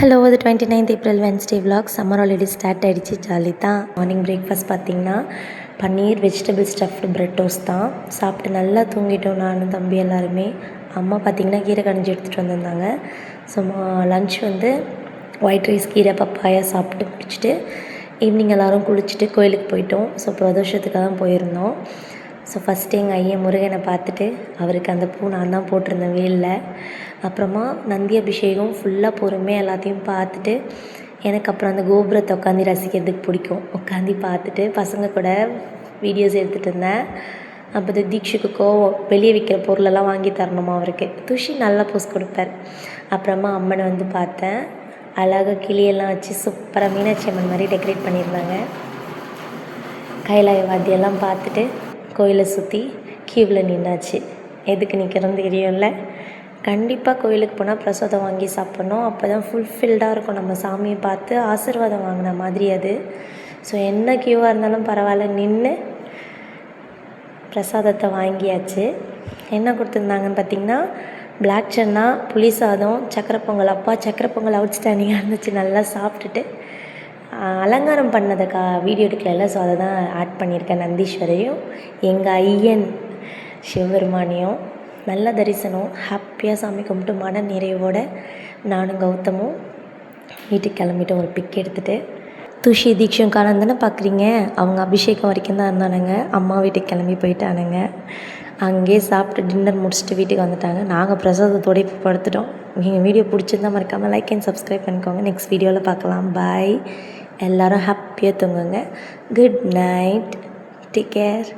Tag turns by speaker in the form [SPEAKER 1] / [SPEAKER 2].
[SPEAKER 1] Hello, இது 29th April Wednesday vlog. Summer holiday start ஆகிடுச்சு, jolly தான். மார்னிங் பிரேக்ஃபாஸ்ட் பார்த்திங்கன்னா பன்னீர் வெஜிடபிள் ஸ்டஃப்டு பிரெட் டோஸ்ட் தான். சாப்பிட்டு நல்லா தூங்கிட்டோம் நானும் தம்பி எல்லாருமே. அம்மா பார்த்திங்கன்னா கீரை கடைஞ்சி எடுத்துகிட்டு வந்திருந்தாங்க. ஸோ லன்ச் வந்து ஒயிட் ரைஸ், கீரை, பப்பாயா சாப்பிட்டு முடிச்சுட்டு ஈவினிங் எல்லோரும் குளிச்சுட்டு கோயிலுக்கு போயிட்டோம். ஸோ பிரதோஷத்துக்காக தான் போயிருந்தோம். ஸோ ஃபஸ்ட்டு எங்கள் ஐயன் முருகனை பார்த்துட்டு அவருக்கு அந்த பூ நான் தான் போட்டிருந்தேன் வேலில். அப்புறமா நந்தி அபிஷேகம் ஃபுல்லாக பொறுமையாக எல்லாத்தையும் பார்த்துட்டு, எனக்கு அப்புறம் அந்த கோபுரத்தை உட்காந்து ரசிக்கிறதுக்கு பிடிக்கும். உட்காந்து பார்த்துட்டு பசங்க கூட வீடியோஸ் எடுத்துகிட்டு இருந்தேன். அப்போ தீக்ஷுக்கு கோவம், வெளியே விற்கிற பொருளெல்லாம் வாங்கி தரணுமா அவருக்கு. துஷி நல்லா போஸ் கொடுப்பார். அப்புறமா அம்மனை வந்து பார்த்தேன். அழகாக கிளியெல்லாம் வச்சு சூப்பராக மீனாட்சி அம்மன் மாதிரி டெக்கரேட் பண்ணியிருந்தாங்க. கைலாய வாத்தியெல்லாம் பார்த்துட்டு கோயிலை சுற்றி க்யூவில் நின்னாச்சு. எதுக்கு நிற்கிறோன்னு தெரியும்ல. கண்டிப்பாக கோயிலுக்கு போனால் பிரசாதம் வாங்கி சாப்பிட்ணும். அப்போ தான் ஃபுல்ஃபில்டாக இருக்கும். நம்ம சாமியை பார்த்து ஆசீர்வாதம் வாங்கின மாதிரி அது. ஸோ என்ன க்யூவாக இருந்தாலும் பரவாயில்ல, நின்று பிரசாதத்தை வாங்கியாச்சு. என்ன கொடுத்துருந்தாங்கன்னு பார்த்திங்கன்னா பிளாக் சன்னா, புளி சாதம், சக்கரை பொங்கல். அப்பா சக்கரை பொங்கல் அவுட்ஸ்டாண்டிங்காக இருந்துச்சு. நல்லா சாப்பிட்டுட்டு அலங்காரம் பண்ணதை வீடியோ எடுக்கல. ஸோ அதை தான் ஆட் பண்ணியிருக்கேன். நந்தீஸ்வரையும் எங்கள் ஐயன் சிவபெருமானையும் நல்ல தரிசனம். ஹாப்பியாக சாமி கும்பிட்டு மன நிறைவோடு நானும் கௌதமும் வீட்டுக்கு கிளம்பிட்டோம். ஒரு பிக் எடுத்துகிட்டு துஷி தீக்ஷம் காலம் தானே பார்க்குறீங்க. அவங்க அபிஷேகம் வரைக்கும் தான் இருந்தானுங்க. அம்மா வீட்டுக்கு கிளம்பி போயிட்டானுங்க. அங்கேயே சாப்பிட்டு டின்னர் முடிச்சுட்டு வீட்டுக்கு வந்துட்டாங்க. நாங்கள் பிரசாதத்தோடு இப்போ படுத்துட்டோம். எங்கள் வீடியோ பிடிச்சிருந்தா மறக்காமல் லைக் அண்ட் சப்ஸ்கிரைப் பண்ணிக்கோங்க. நெக்ஸ்ட் வீடியோவில் பார்க்கலாம். பாய். எல்லோரும் ஹாப்பியாக தூங்குங்க. Good night. Take care.